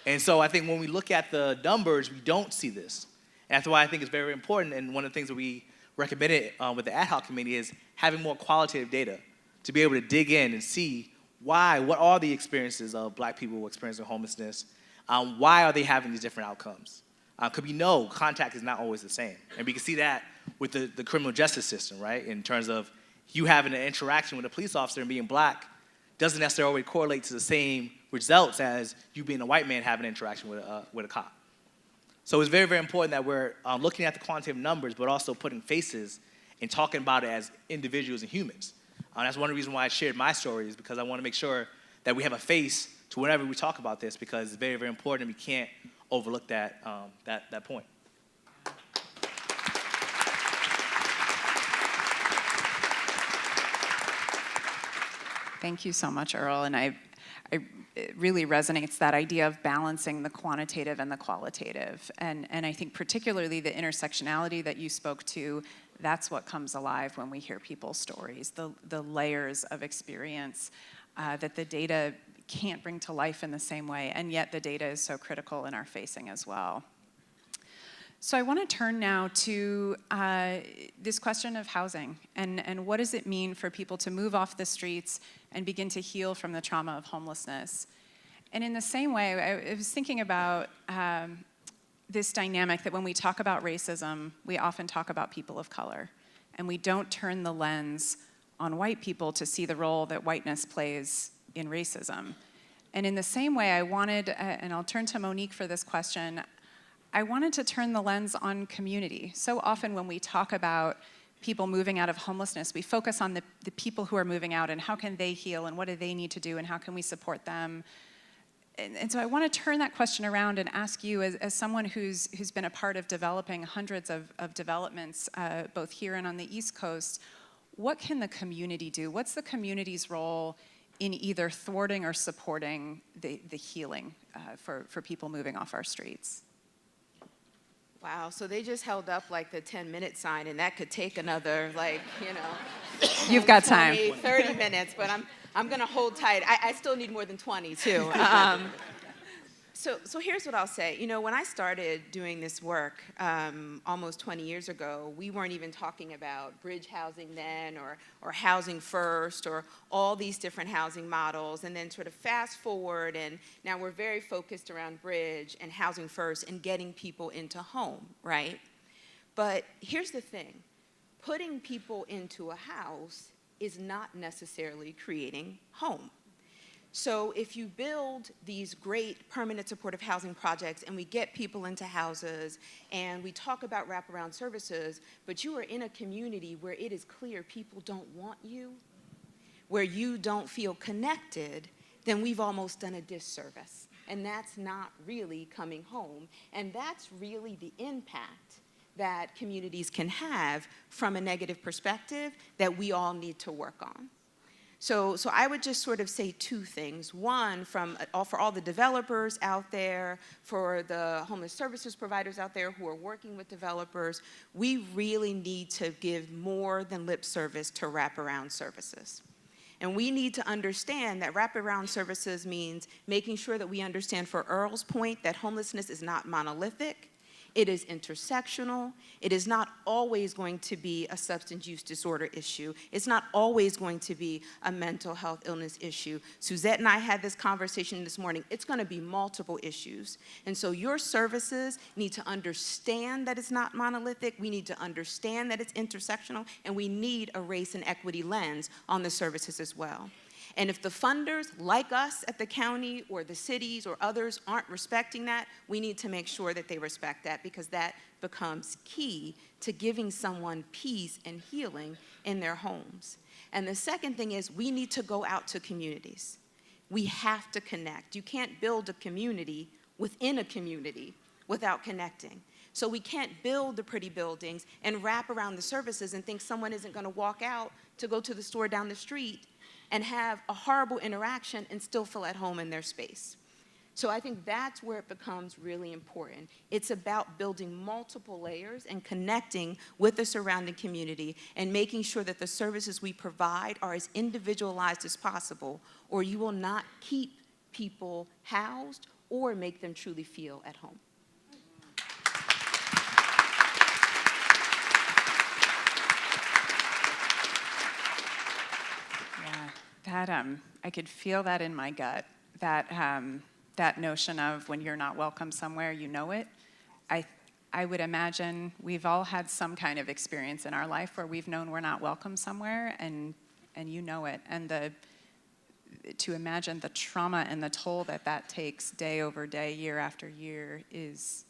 And so I think when we look at the numbers, we don't see this. And that's why I think it's very, very important. And one of the things that we recommended with the ad hoc committee is having more qualitative data to be able to dig in and see what are the experiences of black people experiencing homelessness? Why are they having these different outcomes? Because we know contact is not always the same. And we can see that with the criminal justice system, right? In terms of you having an interaction with a police officer and being black doesn't necessarily correlate to the same results as you being a white man having an interaction with a cop. So it's very, very important that we're looking at the quantitative numbers, but also putting faces and talking about it as individuals and humans. That's one of the reasons why I shared my story, is because I want to make sure that we have a face to whenever we talk about this, because it's very, very important and we can't overlook that point. Thank you so much, Earl. And it really resonates, that idea of balancing the quantitative and the qualitative. And I think particularly the intersectionality that you spoke to, that's what comes alive when we hear people's stories, the layers of experience that the data can't bring to life in the same way, and yet the data is so critical in our facing as well. So I want to turn now to this question of housing, and what does it mean for people to move off the streets and begin to heal from the trauma of homelessness? And in the same way, I was thinking about this dynamic that when we talk about racism, we often talk about people of color, and we don't turn the lens on white people to see the role that whiteness plays in racism. And in the same way, I wanted, and I'll turn to Monique for this question, I wanted to turn the lens on community. So often when we talk about people moving out of homelessness, we focus on the people who are moving out and how can they heal and what do they need to do and how can we support them. And so I want to turn that question around and ask you, as someone who's been a part of developing hundreds of developments, both here and on the East Coast, what can the community do? What's the community's role in either thwarting or supporting the healing for people moving off our streets? Wow, so they just held up like the 10-minute sign, and that could take another, like, you know, You've got 20, time. 30 minutes, but I'm going to hold tight. I still need more than 20, too. So here's what I'll say. You know, when I started doing this work almost 20 years ago, we weren't even talking about bridge housing then or housing first or all these different housing models. And then sort of fast forward, and now we're very focused around bridge and housing first and getting people into home, right? But here's the thing. Putting people into a house is not necessarily creating home. So if you build these great permanent supportive housing projects and we get people into houses and we talk about wraparound services, but you are in a community where it is clear people don't want you, where you don't feel connected, then we've almost done a disservice. And that's not really coming home. And that's really the impact that communities can have from a negative perspective that we all need to work on. So I would just sort of say two things. One, for all the developers out there, for the homeless services providers out there who are working with developers, we really need to give more than lip service to wraparound services. And we need to understand that wraparound services means making sure that we understand, for Earl's point, that homelessness is not monolithic. It is intersectional. It is not always going to be a substance use disorder issue. It's not always going to be a mental health illness issue. Suzette and I had this conversation this morning. It's going to be multiple issues. And so your services need to understand that it's not monolithic. We need to understand that it's intersectional. And we need a race and equity lens on the services as well. And if the funders, like us at the county or the cities or others, aren't respecting that, we need to make sure that they respect that, because that becomes key to giving someone peace and healing in their homes. And the second thing is we need to go out to communities. We have to connect. You can't build a community within a community without connecting. So we can't build the pretty buildings and wrap around the services and think someone isn't going to walk out to go to the store down the street and have a horrible interaction and still feel at home in their space. So I think that's where it becomes really important. It's about building multiple layers and connecting with the surrounding community and making sure that the services we provide are as individualized as possible, or you will not keep people housed or make them truly feel at home. I could feel that in my gut, that notion of when you're not welcome somewhere, you know it. I would imagine we've all had some kind of experience in our life where we've known we're not welcome somewhere, and you know it. And to imagine the trauma and the toll that takes day over day, year after year is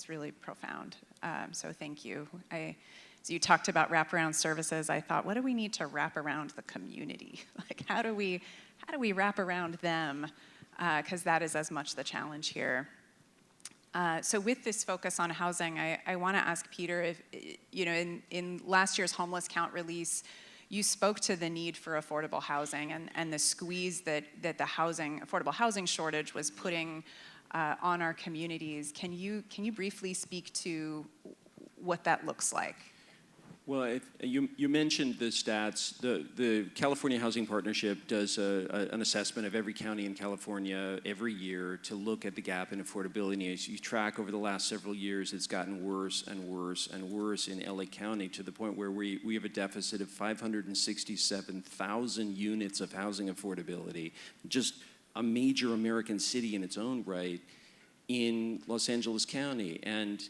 really profound. So thank you. So you talked about wraparound services. I thought, what do we need to wrap around the community? Like, how do we wrap around them? Because that is as much the challenge here. So with this focus on housing, I want to ask Peter, if, you know, in last year's homeless count release, you spoke to the need for affordable housing and the squeeze that the affordable housing shortage was putting on our communities. Can you briefly speak to what that looks like? Well, you mentioned the stats. The California Housing Partnership does an assessment of every county in California every year to look at the gap in affordability. As you track over the last several years, it's gotten worse and worse and worse in LA County, to the point where we have a deficit of 567,000 units of housing affordability, just a major American city in its own right, in Los Angeles County. And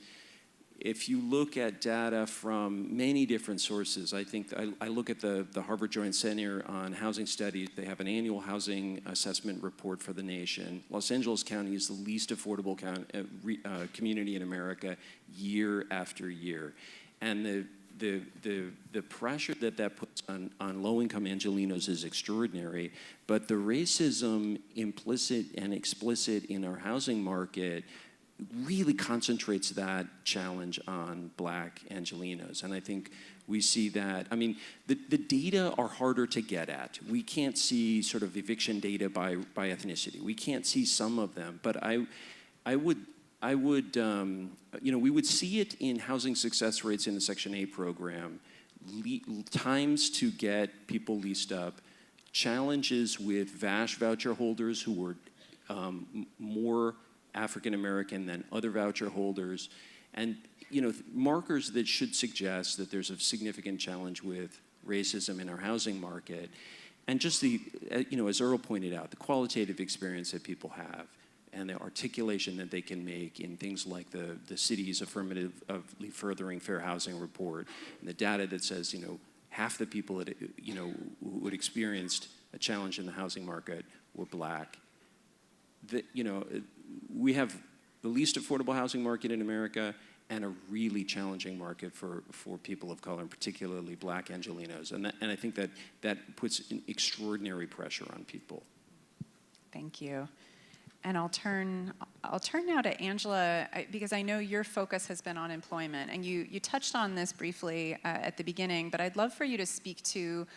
if you look at data from many different sources, I think I look at the Harvard Joint Center on Housing Studies. They have an annual housing assessment report for the nation. Los Angeles County is the least affordable community in America year after year. And the pressure that puts on low-income Angelenos is extraordinary, but the racism implicit and explicit in our housing market really concentrates that challenge on Black Angelenos. And I think we see that. I mean, the data are harder to get at. We can't see sort of eviction data by ethnicity. We can't see some of them, but I would I would, we would see it in housing success rates in the Section 8 program, times to get people leased up, challenges with VASH voucher holders who were more African American than other voucher holders, and markers that should suggest that there's a significant challenge with racism in our housing market, and just the, as Earl pointed out, the qualitative experience that people have, and the articulation that they can make in things like the city's affirmatively furthering fair housing report, and the data that says, half the people that, who had experienced a challenge in the housing market were Black. That, we have the least affordable housing market in America and a really challenging market for people of color, and particularly Black Angelenos. And I think that puts an extraordinary pressure on people. Thank you. And I'll turn now to Angela, because I know your focus has been on employment, and you touched on this briefly at the beginning, but I'd love for you to speak to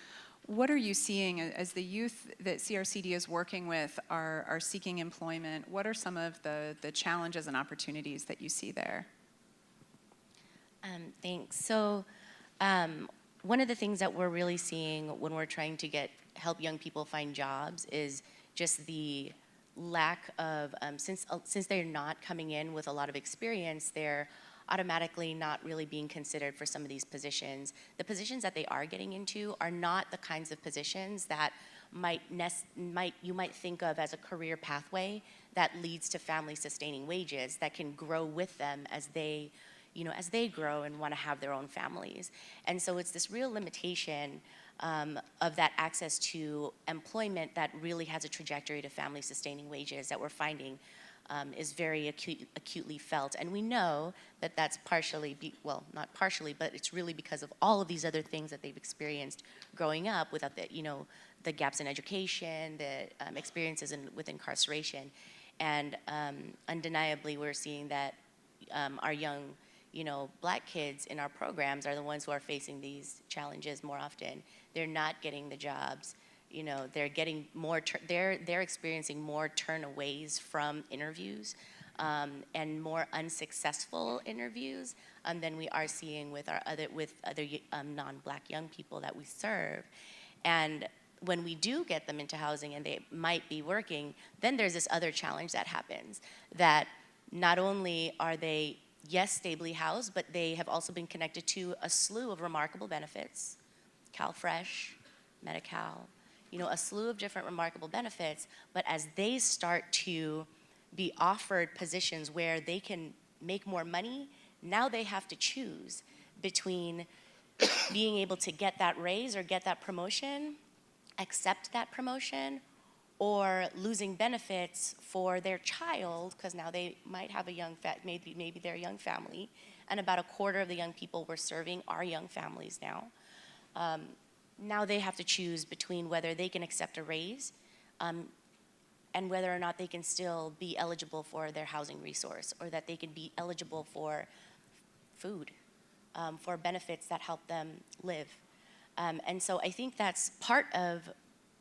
what are you seeing as the youth that CRCD is working with are seeking employment? What are some of the challenges and opportunities that you see there? Thanks. So one of the things that we're really seeing when we're trying to help young people find jobs is just the lack of, since they're not coming in with a lot of experience, they're automatically not really being considered for some of these positions. The positions that they are getting into are not the kinds of positions that you might think of as a career pathway that leads to family sustaining wages that can grow with them as they grow and want to have their own families. And so it's this real limitation of that access to employment that really has a trajectory to family sustaining wages that we're finding is very acutely felt. And we know that that's not partially, but it's really because of all of these other things that they've experienced growing up without the gaps in education, the experiences with incarceration. And undeniably, we're seeing that our young Black kids in our programs are the ones who are facing these challenges more often. They're not getting the jobs. They're getting more. They're experiencing more turnaways from interviews, and more unsuccessful interviews than we are seeing with other non-Black young people that we serve. And when we do get them into housing and they might be working, then there's this other challenge that happens, that not only are they stably housed, but they have also been connected to a slew of remarkable benefits, CalFresh, Medi-Cal, a slew of different remarkable benefits. But as they start to be offered positions where they can make more money, now they have to choose between being able to get that raise or get that promotion, accept that promotion, or losing benefits for their child, because now they might have maybe their young family, and about a quarter of the young people we're serving are young families now. Now they have to choose between whether they can accept a raise and whether or not they can still be eligible for their housing resource, or that they can be eligible for food, for benefits that help them live. And so I think that's part of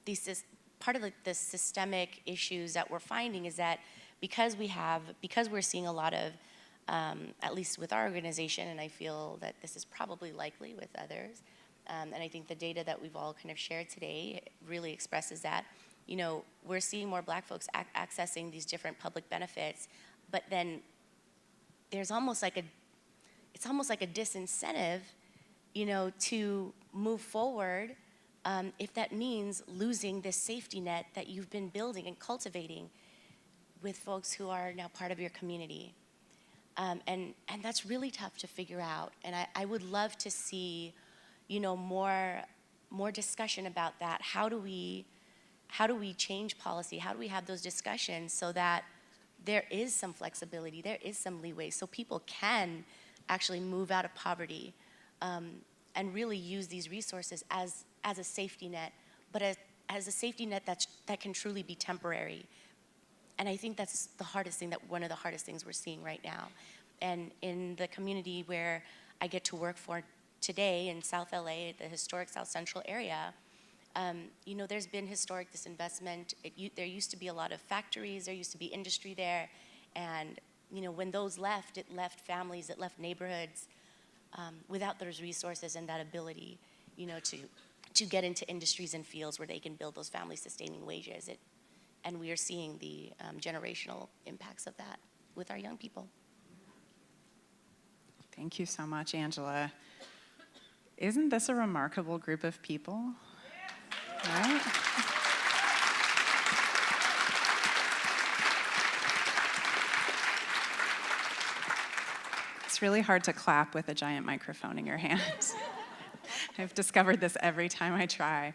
the systemic issues that we're finding, is that because we're seeing a lot of, at least with our organization, and I feel that this is probably likely with others, and I think the data that we've all kind of shared today really expresses that, we're seeing more Black folks accessing these different public benefits, but then it's almost like a disincentive, to move forward, if that means losing this safety net that you've been building and cultivating with folks who are now part of your community. And that's really tough to figure out. And I would love to see, more discussion about that. How do we change policy? How do we have those discussions so that there is some flexibility, there is some leeway, so people can actually move out of poverty, and really use these resources as a safety net, but as a safety net that can truly be temporary. And I think that's one of the hardest things we're seeing right now. And in the community where I get to work for today in South LA, the historic South Central area, there's been historic disinvestment. There used to be a lot of factories, there used to be industry there, and when those left, it left families, it left neighborhoods without those resources and that ability, to get into industries and fields where they can build those family-sustaining wages. And we are seeing the generational impacts of that with our young people. Thank you so much, Angela. Isn't this a remarkable group of people? Right? It's really hard to clap with a giant microphone in your hands. I've discovered this every time I try.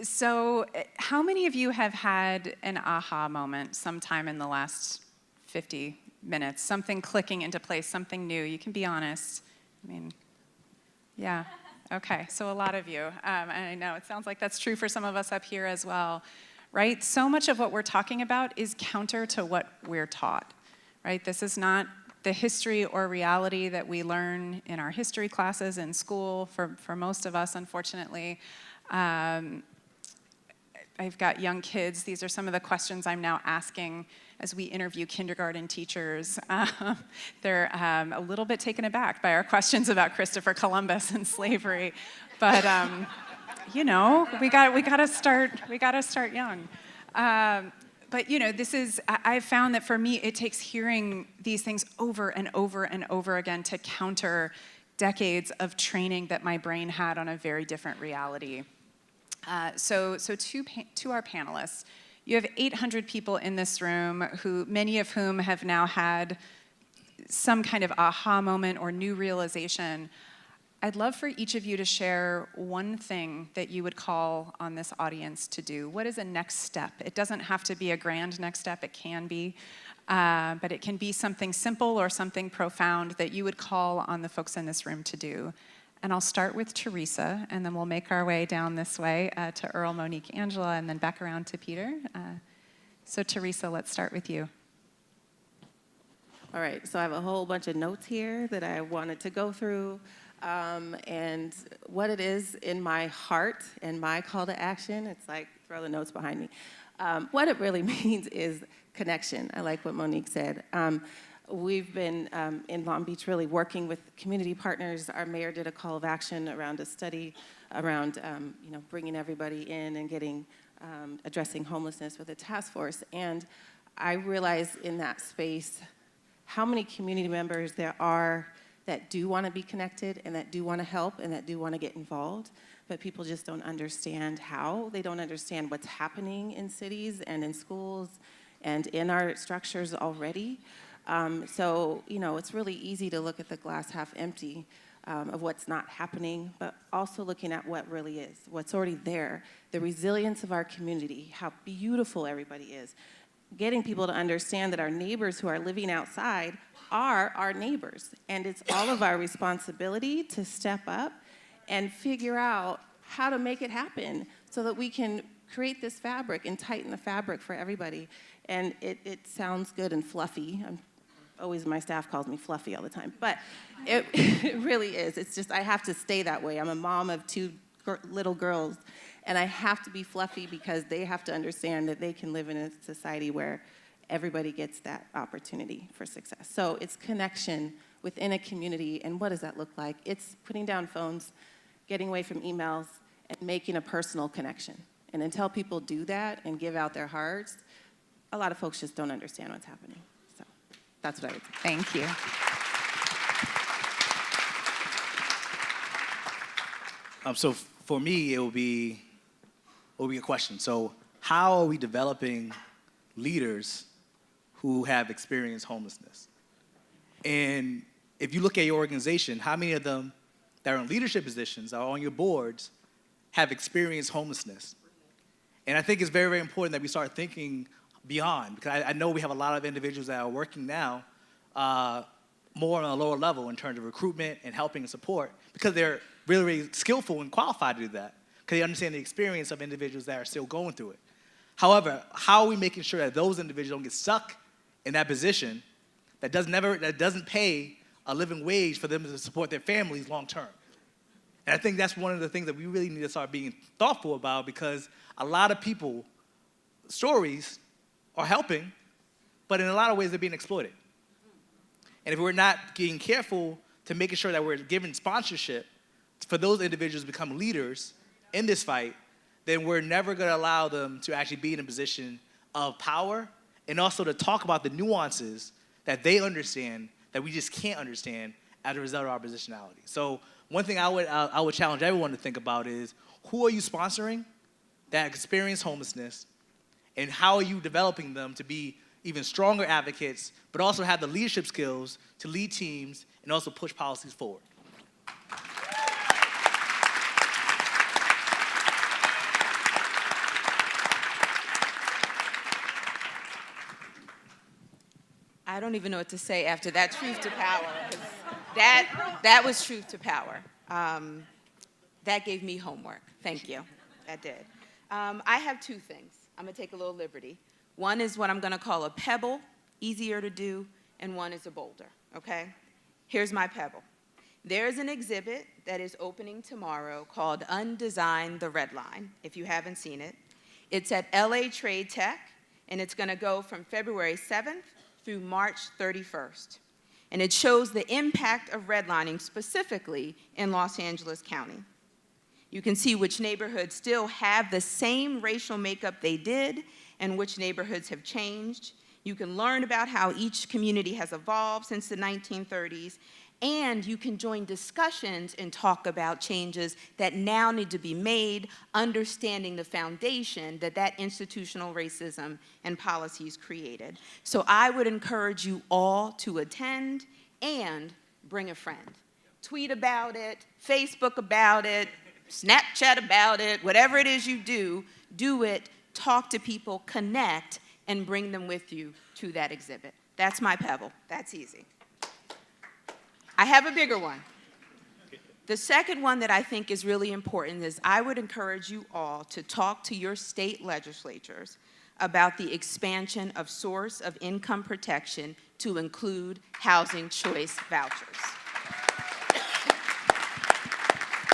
So how many of you have had an aha moment sometime in the last 50 minutes? Something clicking into place, something new? You can be honest. I mean, yeah. Okay, so a lot of you. And I know it sounds like that's true for some of us up here as well, right? So much of what we're talking about is counter to what we're taught, right? This is not the history or reality that we learn in our history classes in school for most of us, unfortunately. I've got young kids. These are some of the questions I'm now asking as we interview kindergarten teachers. They're a little bit taken aback by our questions about Christopher Columbus and slavery, but we gotta start young. But this is, I've found that for me, it takes hearing these things over and over and over again to counter decades of training that my brain had on a very different reality. So to our panelists, you have 800 people in this room, many of whom have now had some kind of aha moment or new realization. I'd love for each of you to share one thing that you would call on this audience to do. What is a next step? It doesn't have to be a grand next step, it can be, but it can be something simple or something profound that you would call on the folks in this room to do. And I'll start with Teresa, and then we'll make our way down this way to Earl, Monique, Angela, and then back around to Peter. So Teresa, let's start with you. All right, so I have a whole bunch of notes here that I wanted to go through. And what it is in my heart and my call to action, it's like, throw the notes behind me. What it really means is connection. I like what Monique said. We've been in Long Beach really working with community partners. Our mayor did a call of action around a study around bringing everybody in and addressing homelessness with a task force. And I realized in that space how many community members there are that do want to be connected and that do want to help and that do want to get involved, but people just don't understand how. They don't understand what's happening in cities and in schools and in our structures already. So it's really easy to look at the glass half empty of what's not happening, but also looking at what really is, what's already there, the resilience of our community, how beautiful everybody is. Getting people to understand that our neighbors who are living outside are our neighbors. And it's all of our responsibility to step up and figure out how to make it happen so that we can create this fabric and tighten the fabric for everybody. And it sounds good and fluffy. My staff calls me fluffy all the time, but it really is. It's just, I have to stay that way. I'm a mom of two little girls, and I have to be fluffy because they have to understand that they can live in a society where everybody gets that opportunity for success. So it's connection within a community, and what does that look like? It's putting down phones, getting away from emails, and making a personal connection. And until people do that and give out their hearts, a lot of folks just don't understand what's happening. So that's what I would say. Thank you. So for me, it will be a question. So how are we developing leaders who have experienced homelessness? And if you look at your organization, how many of them that are in leadership positions or on your boards have experienced homelessness? And I think it's very, very important that we start thinking beyond, because I know we have a lot of individuals that are working now more on a lower level in terms of recruitment and helping and support, because they're really, really skillful and qualified to do that, because they understand the experience of individuals that are still going through it. However, how are we making sure that those individuals don't get stuck in that position that doesn't pay a living wage for them to support their families long term? And I think that's one of the things that we really need to start being thoughtful about, because a lot of people, stories are helping, but in a lot of ways they're being exploited. And if we're not being careful to making sure that we're giving sponsorship for those individuals to become leaders in this fight, then we're never going to allow them to actually be in a position of power and also to talk about the nuances that they understand that we just can't understand as a result of our positionality. So one thing I would challenge everyone to think about is, who are you sponsoring that experience homelessness, and how are you developing them to be even stronger advocates, but also have the leadership skills to lead teams and also push policies forward? I don't even know what to say after that truth to power. 'Cause that was truth to power. That gave me homework. Thank you. That did. I have two things. I'm going to take a little liberty. One is what I'm going to call a pebble, easier to do, and one is a boulder, okay? Here's my pebble. There's an exhibit that is opening tomorrow called Undesign the Red Line, if you haven't seen it. It's at LA Trade Tech, and it's going to go from February 7th through March 31st. And it shows the impact of redlining specifically in Los Angeles County. You can see which neighborhoods still have the same racial makeup they did and which neighborhoods have changed. You can learn about how each community has evolved since the 1930s, and you can join discussions and talk about changes that now need to be made, understanding the foundation that institutional racism and policies created. So I would encourage you all to attend and bring a friend. Tweet about it, Facebook about it, Snapchat about it, whatever it is you do it, talk to people, connect, and bring them with you to that exhibit. That's my pebble. That's easy. I have a bigger one. The second one that I think is really important is I would encourage you all to talk to your state legislatures about the expansion of source of income protection to include housing choice vouchers.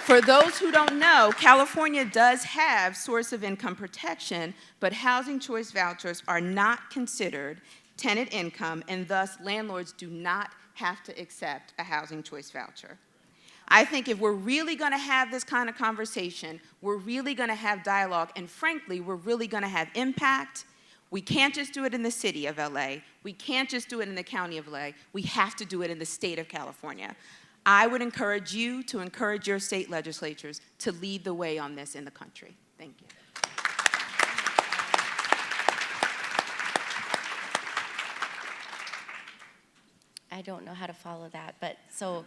For those who don't know, California does have source of income protection, but housing choice vouchers are not considered tenant income, and thus landlords do not have to accept a housing choice voucher. I think if we're really going to have this kind of conversation, we're really going to have dialogue, and frankly, we're really going to have impact, we can't just do it in the city of LA. We can't just do it in the county of LA. We have to do it in the state of California. I would encourage you to encourage your state legislatures to lead the way on this in the country. Thank you. I don't know how to follow that, but so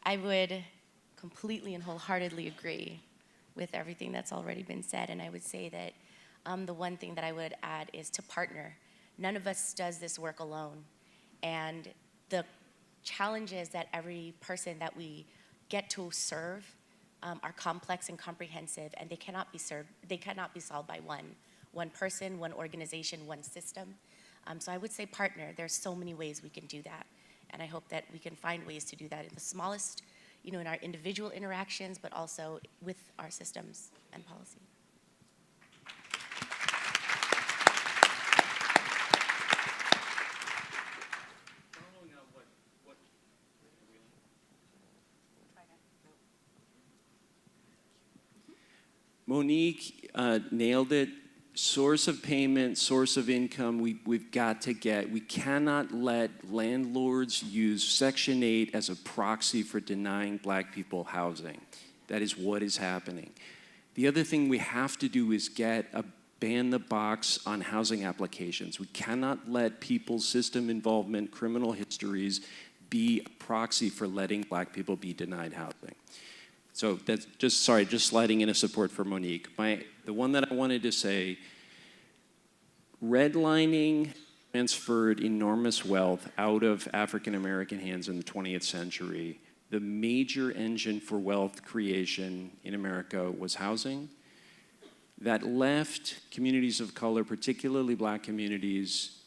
I would completely and wholeheartedly agree with everything that's already been said, and I would say that the one thing that I would add is to partner. None of us does this work alone, and the challenges that every person that we get to serve are complex and comprehensive, and they cannot be solved by one person, one organization, one system. So I would say partner. There's so many ways we can do that. And I hope that we can find ways to do that in the smallest, in our individual interactions, but also with our systems and policy. Monique nailed it. Source of payment, source of income, we've got to get. We cannot let landlords use Section 8 as a proxy for denying Black people housing. That is what is happening. The other thing we have to do is ban the box on housing applications. We cannot let people's system involvement, criminal histories be a proxy for letting Black people be denied housing. So that's just sliding in a support for Monique. The one that I wanted to say, redlining transferred enormous wealth out of African American hands in the 20th century. The major engine for wealth creation in America was housing. That left communities of color, particularly Black communities,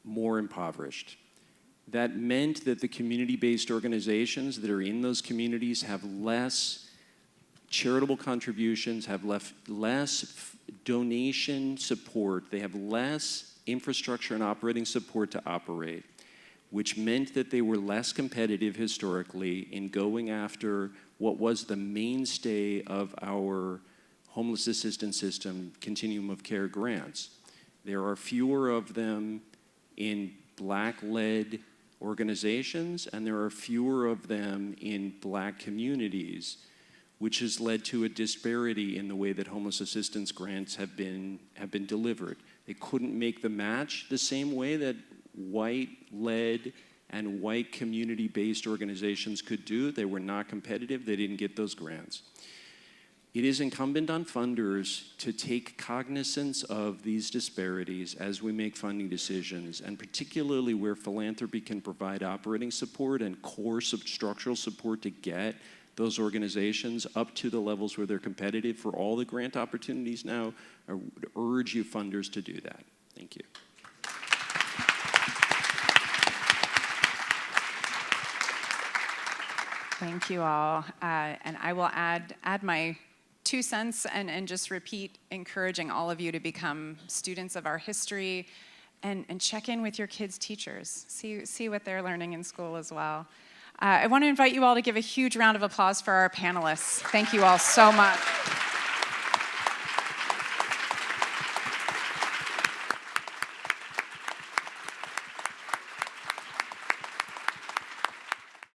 more impoverished. That meant that the community-based organizations that are in those communities have less charitable contributions, have less donation support, they have less infrastructure and operating support to operate, which meant that they were less competitive historically in going after what was the mainstay of our homeless assistance system continuum of care grants. There are fewer of them in Black-led organizations, and there are fewer of them in Black communities, which has led to a disparity in the way that homeless assistance grants have been delivered. They couldn't make the match the same way that white-led and white community-based organizations could do. They were not competitive. They didn't get those grants. It is incumbent on funders to take cognizance of these disparities as we make funding decisions, and particularly where philanthropy can provide operating support and core structural support to get those organizations up to the levels where they're competitive for all the grant opportunities now. I would urge you funders to do that. Thank you. Thank you all. And I will add my 2 cents and just repeat, encouraging all of you to become students of our history and check in with your kids' teachers. See what they're learning in school as well. I want to invite you all to give a huge round of applause for our panelists. Thank you all so much.